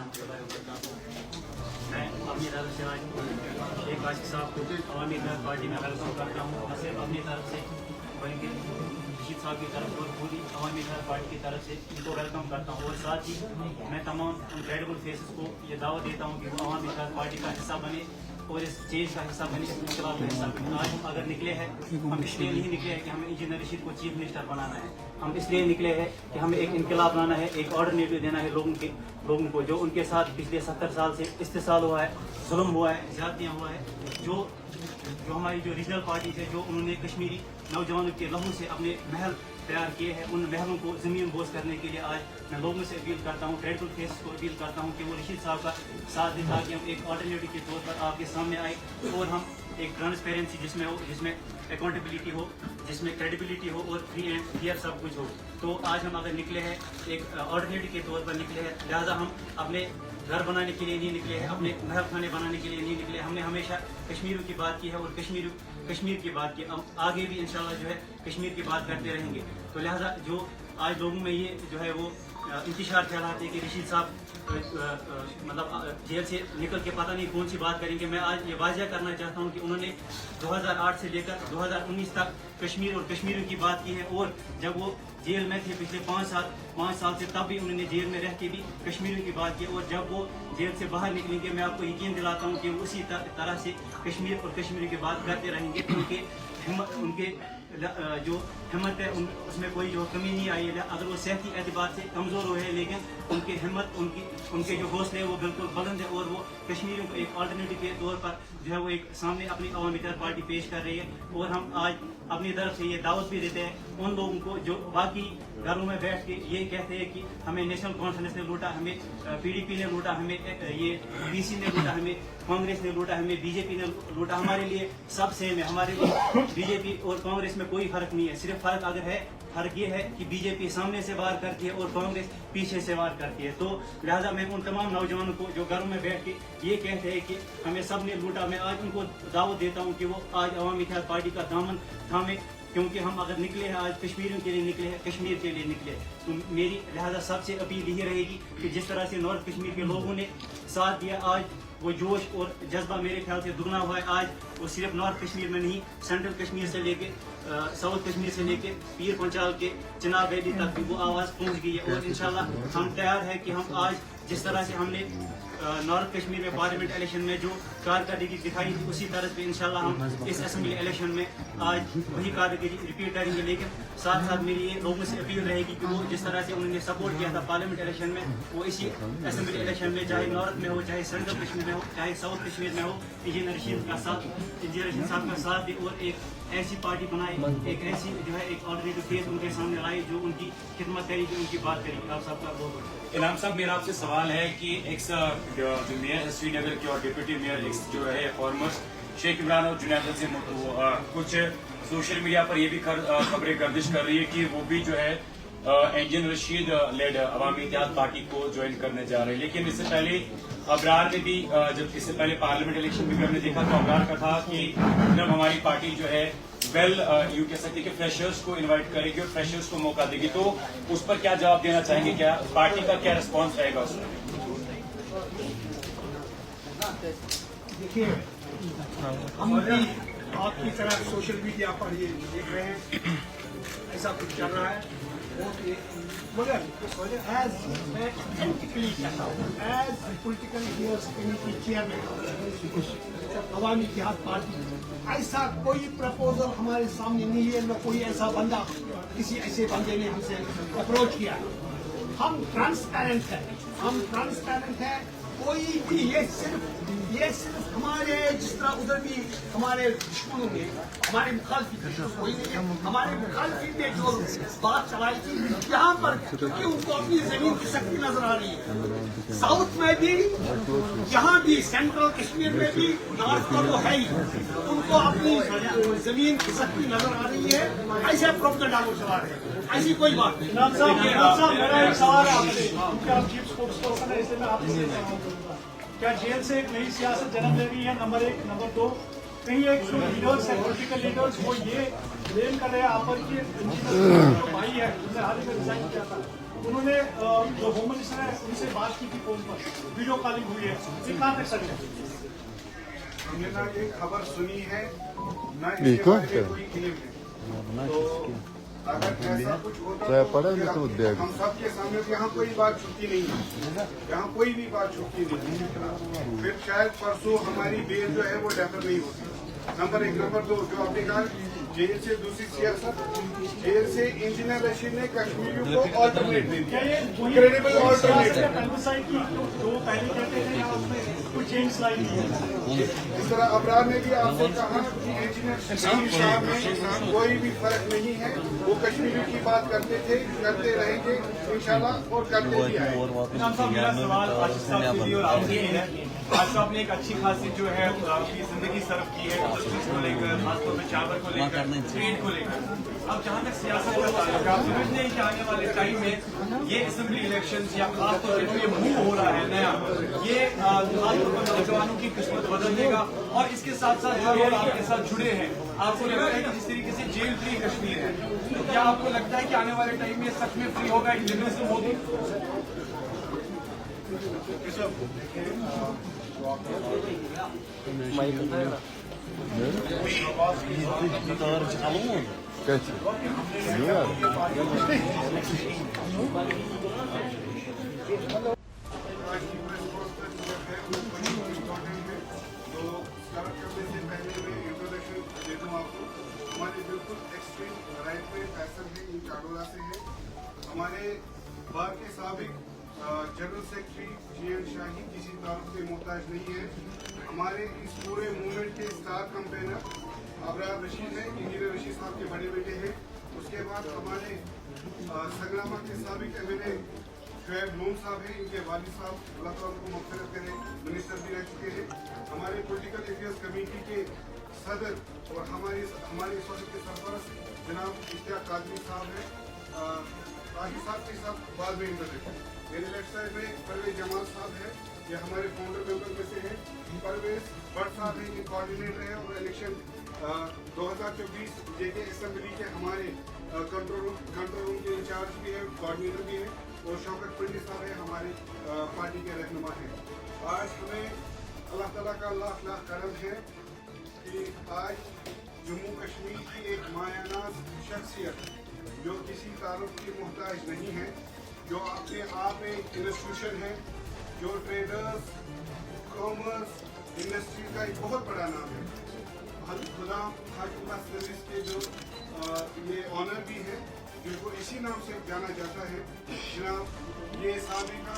रहमतुल्लाहि व बरकातुहू। मैं अपनी तरफ से आज शेख आशिक साहब को अवामी इत्तेहाद पार्टी में वेलकम करता हूँ, न सिर्फ अपनी तरफ से बल्कि रशीद साहब की तरफ और पूरी अवामी इत्तेहाद पार्टी की तरफ से इनको वेलकम करता हूँ। और साथ ही मैं तमाम क्रेडिबल फेसेस को ये दावत देता हूँ कि वो अवामी इत्तेहाद पार्टी का हिस्सा बने और इस चेंज का हिस्सा बने, इस इंकलाब का हिस्सा बने। आज हम अगर निकले हैं, हम इसलिए नहीं निकले हैं कि हमें इंजीनियर रशीद को चीफ मिनिस्टर बनाना है, हम इसलिए निकले हैं कि हमें एक इंकलाब लाना है, एक ऑल्टरनेटिव देना है लोगों को जो उनके साथ पिछले 70 साल से इस्तेसाल हुआ है, जुल्म हुआ है, ज्यादतियाँ हुआ है, जो हमारी जो रीजनल पार्टी है, जो उन्होंने कश्मीरी नौजवानों के लहू से अपने महल तैयार किए हैं, उन महलों को ज़मीन बोझ करने के लिए आज मैं लोगों से अपील करता हूँ, क्रेडिबल फेस को अपील करता हूँ कि वो रशीद साहब का साथ दे ताकि हम एक ऑल्टरनेटिव के तौर पर आपके सामने आए और हम एक ट्रांसपेरेंसी जिसमें अकाउंटेबिलिटी हो, जिसमें क्रेडिबिलिटी हो और फ्री एंड फेयर सब कुछ हो। तो आज हम अगर निकले हैं एक ऑल्टरनेटिव के तौर पर निकले हैं, लिहाजा हम अपने घर बनाने के लिए नहीं निकले हैं, अपने महल खाने बनाने के लिए नहीं निकले। हमने हमेशा कश्मीर की बात की है और कश्मीर की बात की, हम आगे भी इंशाल्लाह जो है कश्मीर की बात करते रहेंगे। तो लिहाजा जो आज लोगों में ये जो है वो इंतशार फैलाते हैं कि रशीद साहब मतलब जेल से निकल के पता नहीं कौन सी बात करेंगे। मैं आज ये वाज़ह करना चाहता हूँ कि उन्होंने 2008 से लेकर 2019 तक कश्मीर और कश्मीरियों की बात की है और जब वो जेल में थे पिछले 5 साल से, तब भी उन्होंने जेल में रह के भी कश्मीरियों की बात की और जब वो जेल से बाहर निकलेंगे मैं आपको यकीन दिलाता हूँ कि वो उसी तरह से कश्मीर और कश्मीरियों की बात करते रहेंगे। उनके जो हिम्मत है उसमें कोई जो कमी नहीं आई है। अगर वो सेहती एतबार से कमज़ोर हुए हैं लेकिन उनकी हिम्मत उनके जो हौसले वो बिल्कुल बुलंद है और वो कश्मीरियों को एक ऑल्टरनेटिव के तौर पर जो है वो एक सामने अपनी अवामी इत्तेहाद पार्टी पेश कर रही है। और हम आज अपनी तरफ से ये दावत भी देते हैं उन लोगों को जो बाकी घरों में बैठ के ये कहते हैं कि हमें नेशनल कॉन्फ्रेंस ने लूटा, हमें PDP ने लूटा, हमें ये PC ने लूटा, हमें कांग्रेस ने लूटा, हमें BJP ने लूटा। हमारे लिए सब सेम है, हमारे लिए BJP और कांग्रेस में कोई फर्क नहीं है। सिर्फ फर्क अगर है, फर्क ये है कि BJP सामने से वार करती है और कांग्रेस पीछे से वार करती है। तो लिहाजा मैं उन तमाम नौजवानों को जो घरों में बैठ के ये कहते हैं कि हमें सब ने लूटा, मैं आज उनको दावत देता हूँ कि वो आज अवामी इत्तेहाद पार्टी का दामन थामे, क्योंकि हम अगर निकले हैं आज कश्मीरियों के लिए निकले हैं, कश्मीर के लिए निकले। तो मेरी लिहाजा सबसे अपील यही रहेगी कि जिस तरह से नॉर्थ कश्मीर के लोगों ने साथ दिया, आज वो जोश और जज्बा मेरे ख्याल से दुगना हुआ है। आज वो सिर्फ नॉर्थ कश्मीर में नहीं, सेंट्रल कश्मीर से लेके साउथ कश्मीर से लेके पीर पंचाल के चिनाब वैली तक भी वो आवाज़ पहुंच गई है। और इंशाल्लाह हम तैयार है कि हम आज जिस तरह से हमने नॉर्थ कश्मीर में पार्लियामेंट इलेक्शन में जो कारकर्दगी दिखाई थी, उसी तरह से इंशाल्लाह हम इस असेंबली इलेक्शन में आज वही कारकर्दगी रिपीट करेंगे। लेकिन साथ साथ मेरी ये लोगों से अपील रहेगी कि वो जिस तरह से उन्होंने सपोर्ट किया था पार्लियामेंट इलेक्शन में, वो इसी असेंबली इलेक्शन में चाहे नॉर्थ में हो, चाहे सेंट्रल कश्मीर में हो, चाहे साउथ कश्मीर में हो, इंजीनियर रशीद साहब का साथ दे और एक ऐसी पार्टी बनाए, एक ऐसी जो है एक ऑल्टरनेटिव फेस उनके सामने लाए जो उनकी खिदमत करेगी, उनकी बात करेगी। आप सबका बहुत इनाम साहब, मेरा आपसे सवाल है कि जो मेयर है श्रीनगर के और डिप्टी मेयर जो है फॉर्मर शेख इमरान और जुनैद अजीम, कुछ सोशल मीडिया पर ये भी खबरें गर्दिश कर रही है कि वो भी जो है इंजीनियर रशीद लेड अवामी इत्तेहाद पार्टी को ज्वाइन करने जा रहे हैं। लेकिन इससे पहले अबरार में भी जब इससे पहले पार्लियामेंट इलेक्शन में भी हमने देखा तो अबरार का था कि जब हमारी पार्टी जो है यू कह सकते कि फ्रेशर्स को इनवाइट करेगी और फ्रेशर्स को मौका देगी, तो उस पर क्या जवाब देना चाहेंगे? क्या पार्टी का क्या रिस्पॉन्स रहेगा उसमें? देखिए, हम भी आपकी तरह सोशल मीडिया पर ये देख रहे हैं, ऐसा कुछ चल रहा है। मगर एज मैं पॉलिटिकली कहता हूँ, as political affairs committee chairman Awami Ittehad party, ऐसा कोई प्रपोजल हमारे सामने नहीं है, न कोई ऐसा बंदा, किसी ऐसे बंदे ने हमसे अप्रोच किया। हम ट्रांसपेरेंट हैं, कोई भी ये सिर्फ हमारे जिस तरह उधर भी हमारे दुश्मनों ने, हमारे मुखालफी कोई नहीं है, हमारे मुखालफी ने जो बात चलाई थी यहाँ पर, क्योंकि उनको अपनी जमीन खिसकती नजर आ रही है। साउथ में भी, यहाँ भी, सेंट्रल कश्मीर में भी, नॉर्थ का तो है ही, उनको अपनी जमीन खिसकती नजर आ रही है। ऐसे प्रोपेगेंडा को चला रहे हैं, ऐसी कोई बात नहीं। मेरा एक सवाल है आपसे, क्योंकि आप चीफ स्पोक्स पर्सन है, इसलिए मैं आपसे क्या जेल से एक नई सियासत जन्म ले रही है? नंबर 1, नंबर 2, कहीं एक जो लीडर्स है, पॉलिटिकल लीडर्स, वो ये ब्लेम कर रहे हैं आप पर कि जो भाई है जिसने हाल ही में रिजाइन किया था, उन्होंने जो होम मिनिस्टर है उनसे बात की थी फोन पर, वीडियो कॉलिंग हुई है, ये कहाँ तक सच है? हमने ना ये खबर सुनी है, ना इसके बारे में कोई इल्म है। तो अगर ऐसा कुछ होता तो हम सबके सामने यहाँ कोई बात छुपती नहीं है, यहाँ कोई भी बात छुपती नहीं है। फिर शायद परसों हमारी बेल जो है वो डेफर नहीं होती। नंबर 1, नंबर 2 जो आपने कहा जेल से दूसरी सियासत, जेल से इंजीनियर रशीद ने कश्मीरियों को ऑल्टरनेट दे दिया, क्रेडिबल ऑल्टरनेट। जो पहले कहते थे यहाँ उसमें कोई चेंज लाई नहीं है। इस तरह अबरार ने भी आपसे कहा कि इंजीनियर रशीद साहब में कोई भी फर्क नहीं है, वो कश्मीरियों की बात करते थे, करते रहेंगे इंशाल्लाह और करते भी आए। मेरा सवाल आशीष साहब से और आपसे है। आज साहब ने एक अच्छी खासी जो है अपनी जिंदगी सर्व की है, इंडस्ट्रीज को लेकर, खासतौर पर चावल को लेकर, ट्रेड को लेकर। अब जहाँ तक सियासत का ताल्लुक है, आप समझते हैं कि आने वाले टाइम में ये असेंबली इलेक्शन या खासतौर पर जो ये मूव हो रहा है नया, ये खासतौर पर नौजवानों की किस्मत बदल देगा? और इसके साथ साथ जो लोग आपके साथ जुड़े हैं, आपको लगता है कि जिस तरीके से जेल फ्री कश्मीर है, तो क्या आपको लगता है कि आने वाले टाइम में सच में फ्री होगा, एक लिबरलिज्म होगी? हमारे बिल्कुल एक्सट्रीम राइट में फैसल है, इन चाडोरा से है। हमारे बार के साबिक जनरल सेक्रेटरी GN शाही किसी तारुफ के मोहताज नहीं है। हमारे इस पूरे मूवमेंट के स्टार कैंपेनर अबरार रशीद है, इंजीनियर रशीद साहब के बड़े बेटे हैं। उसके बाद हमारे संग्रामा के साबिक MLA शुएब लोन साहब हैं, इनके वालिद साहब अल्लाह ताला को मग़फ़िरत करे, मिनिस्टर भी रह चुके हैं। हमारे पॉलिटिकल अफेयर्स कमेटी के सदर और हमारे इस वक्त के सरपरस्त जनाब इश्तियाक कादरी साहब हैं। काजी साहब के साथ बाद में इंटरनेट मेरे लेफ्ट साइड में परवेज जमाल साहब है, ये हमारे फाउंडर मेंबर में से है। परवेज भट्ट साहब हैं, ये कोऑर्डिनेटर है और इलेक्शन 2024 JK असेंबली के हमारे कंट्रोल रूम के इंचार्ज भी है, कोऑर्डिनेटर भी है। और शौकत पंडित साहब है, हमारे पार्टी के रहनुमा हैं। आज हमें अल्लाह ताला का लाख लाख करम है कि आज जम्मू कश्मीर की एक मायानाज शख्सियत जो किसी तारुफ की मोहताज नहीं है, जो अपने आप में इंस्टीट्यूशन है, जो ट्रेडर्स, कॉमर्स, इंडस्ट्री का एक बहुत बड़ा नाम है। खुदा हाकिम सर्विस के जो ये ऑनर भी है, जिनको इसी नाम से जाना जाता है, जनाब ये साबिका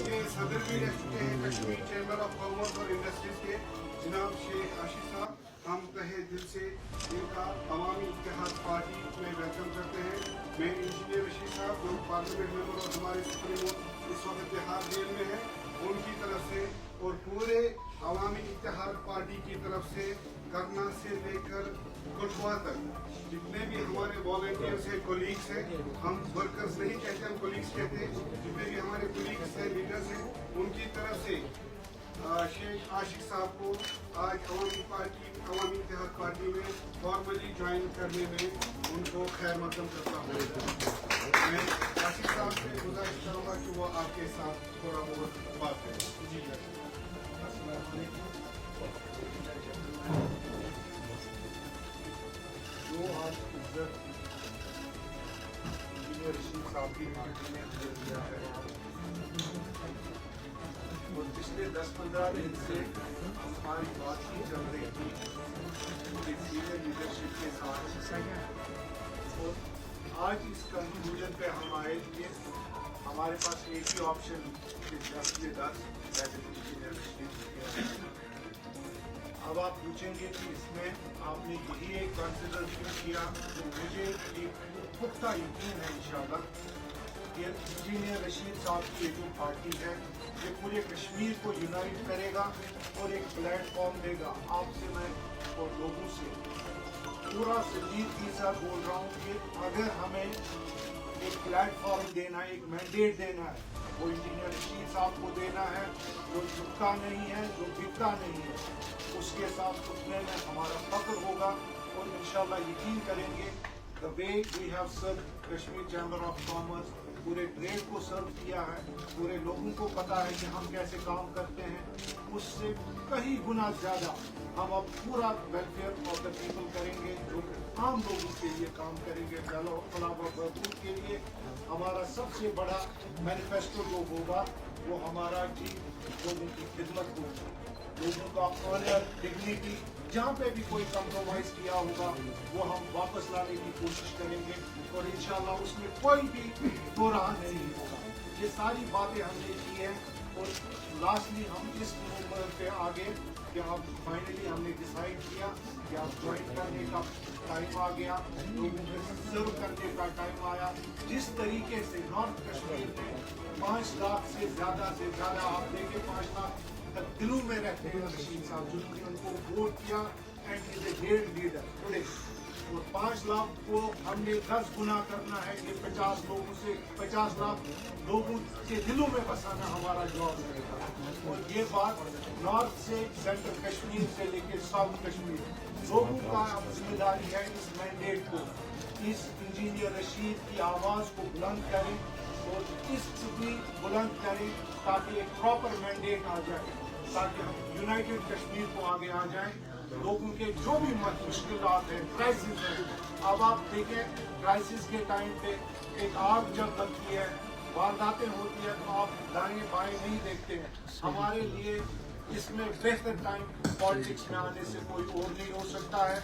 ये सदर भी रह चुके हैं कश्मीर चैम्बर ऑफ कॉमर्स और इंडस्ट्रीज के जनाब शेख आशीष साहब। हम तहे दिल से इनका अवामी इत्तेहाद पार्टी में वेलकम करते हैं। मैं इंजीनियर रशीद साहब जो पार्लियामेंट मेंबर और हमारे सुप्रीमो इस वक्त इत्तेहाद जेल में है, उनकी तरफ से और पूरे अवामी इत्तेहाद पार्टी की तरफ से करना से लेकर कुटवा तक जितने भी हमारे वॉलंटियर्स हैं, कोलीग्स हैं, हम वर्कर्स नहीं कहते, हम कोलीग्स कहते हैं, जितने भी हमारे कोलीग्स हैं, लीडर्स हैं, उनकी तरफ से शेख आशिक साहब को आज अवामी इत्तेहाद पार्टी में फॉर्मली ज्वाइन करने में उनको खैर मकदम करता हूँ। मैं आशिक साहब से गुजारिश करूँगा कि वो आपके साथ थोड़ा बहुत बात करें। जी जो आज इज्जत इंजीनियर रशीद साहब की पार्टी ने दिया है और पिछले 10-15 दिन से हमारी बातचीत चल रही थी सीनियर लीडरशिप के साथ, और आज इस कंक्लूजन पे हम आए कि हमारे पास एक ही ऑप्शन 10 में 10 इंजीनियर रशीद। अब आप पूछेंगे कि इसमें आपने यही एक कंसिडर क्यों किया, तो मुझे एक पुख्ता यकीन है इंशाल्लाह कि इंजीनियर रशीद साहब की जो पार्टी है ये पूरे कश्मीर को यूनाइट करेगा और एक प्लेटफॉर्म देगा। आपसे मैं और लोगों से पूरा संजीदगी से बोल रहा हूँ कि अगर हमें एक प्लेटफॉर्म देना है, एक मैंडेट देना है, वो इंजीनियर रशीद साहब को देना है, जो झुकता नहीं है, जो बिकता नहीं है, उसके साथ उठने में हमारा फख्र होगा और इंशाल्लाह यकीन करेंगे the way we have served Kashmir Chamber of Commerce, पूरे ट्रेड को सर्व किया है, पूरे लोगों को पता है कि हम कैसे काम करते हैं, उससे कई गुना ज़्यादा हम अब पूरा वेलफेयर ऑफ द पीपल करेंगे, जो आम लोगों के लिए काम करेंगे, फलाह व बहबूद के लिए। हमारा सबसे बड़ा मैनिफेस्टो जो होगा वो हमारा जी लोगों की खिदमत होगी, लोगों का ऑनर, डिग्निटी, जहाँ पे भी कोई कम्प्रोमाइज किया होगा वो हम वापस लाने की कोशिश करेंगे और इंशाल्लाह उसमें कोई भी दो राह नहीं होगा। ये सारी बातें हमने की हैं और लास्टली हम इस मूवमेंट पे आ गए कि अब फाइनली हमने डिसाइड किया कि अब ज्वाइन करने का टाइम आ गया, लोगों को सर्व करने का टाइम आया। जिस तरीके से नॉर्थ कश्मीर में 5 लाख से ज़्यादा आप देखें 5 लाख तक दिलों में रहते हैं रशीद साहब, जिन्होंने उनको वोट किया and is a great leader today. और 5 लाख को हमने 10 गुना करना है, ये 50 लोगों से 50 लाख लोगों के दिलों में बसाना हमारा जॉब रहेगा। और ये बात नॉर्थ से सेंट्रल कश्मीर से लेकर साउथ कश्मीर लोगों का जिम्मेदारी है इस मैंडेट को, इस इंजीनियर रशीद की आवाज़ को बुलंद करें और इस भी बुलंद करें ताकि एक प्रॉपर मैंडेट आ जाए, ताकि हम यूनाइटेड कश्मीर को आगे आ जाएं। लोगों के जो भी मुश्किलात हैं, क्राइसिस है, अब आप देखें क्राइसिस के टाइम पे एक आग जब लगती है, वारदातें होती है तो आप दाएं बाएं नहीं देखते हैं। हमारे लिए इसमें बेहतर टाइम पॉलिटिक्स में आने से कोई और नहीं हो सकता है।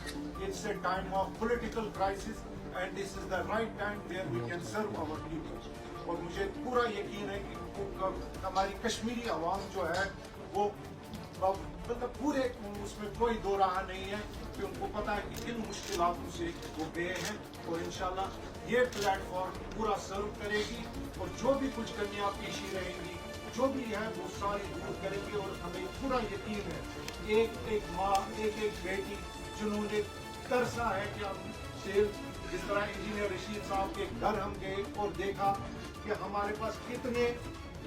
It's a time of political crisis and this is the right time where we can serve our people. और मुझे पूरा यकीन है कि हमारी कश्मीरी आवाम जो है वो मतलब पूरे उसमें कोई दो राह नहीं है कि उनको पता है कि किन मुश्किलातों से वो गए हैं और इंशाल्लाह ये प्लेटफॉर्म पूरा सर्व करेगी और जो भी कुछ कमियां पेशी रहेंगी जो भी है वो सारी दूर करेंगे। और हमें पूरा यकीन है एक एक माँ एक एक बेटी जिन्होंने तरसा है कि हम सेल जिस तरह इंजीनियर रशीद साहब के घर हम गए और देखा कि हमारे पास कितने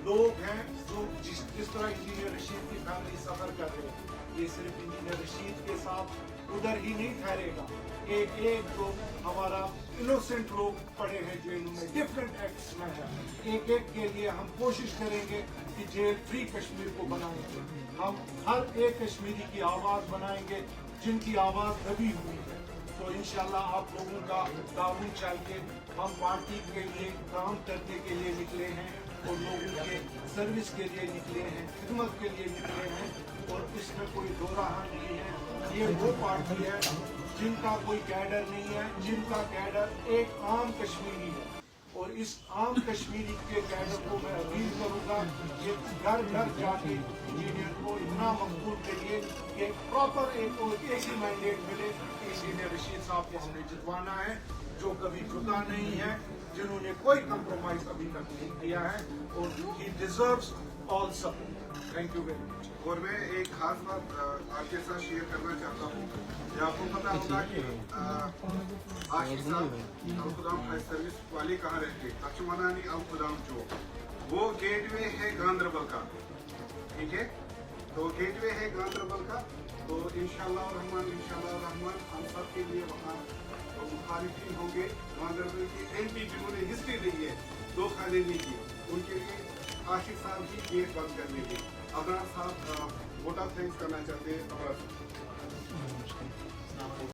लोग हैं जो जिस तरह इंजीनियर रशीद की फैमिली सफर कर रहे हैं। ये सिर्फ इंजीनियर रशीद के साथ उधर ही नहीं ठहरेगा, एक एक जो हमारा इनोसेंट लोग पड़े हैं जेल में, डिफरेंट एक्ट्स में है, एक एक के लिए हम कोशिश करेंगे कि जेल फ्री कश्मीर को बनाएंगे। हम हर एक कश्मीरी की आवाज़ बनाएंगे जिनकी आवाज़ दबी हुई है। तो इंशाल्लाह आप लोगों का ताउन चाहिए। हम पार्टी के लिए काम करने के लिए निकले हैं और लोगों के सर्विस के लिए निकले हैं, खिदमत के लिए निकले हैं और इसमें कोई दो राह नहीं है। ये वो पार्टी है जिनका कोई कैडर नहीं है, जिनका कैडर एक आम कश्मीरी है और इस आम कश्मीरी के कैडर को मैं अपील करूंगा कि घर घर जाके इंजीनियर को इतना मकबूल करिए कि प्रॉपर एक ही मैंडेट मिले कि इंजीनियर रशीद साहब को हमने जितवाना है, जो कभी झुका नहीं है, जिन्होंने कोई कंप्रोमाइज अभी तक नहीं किया है और ही deserves all support. Thank you very much. और मैं एक खास बात आपके साथ शेयर करना चाहता हूँ। ये आपको पता होगा कि आशिक साहब अल-खुदाम हाई सर्विस वाले कहाँ रहते हैं, लक्ष्मणानी अल-खुदाम चौक, वो गेटवे है गांधरबल का, ठीक है। तो गेटवे है गांधरबल का, तो इंशाल्लाह रहमान हम सब के लिए वहाँ मुखालिफिन होंगे। गांधरबल की एमपी जिन्होंने हिस्ट्री दी है धोखा देने की, उनके लिए आशिक साहब की गेट बंद करने की अबरार साहब वोट ऑफ थैंक्स करना चाहते हैं। अबरार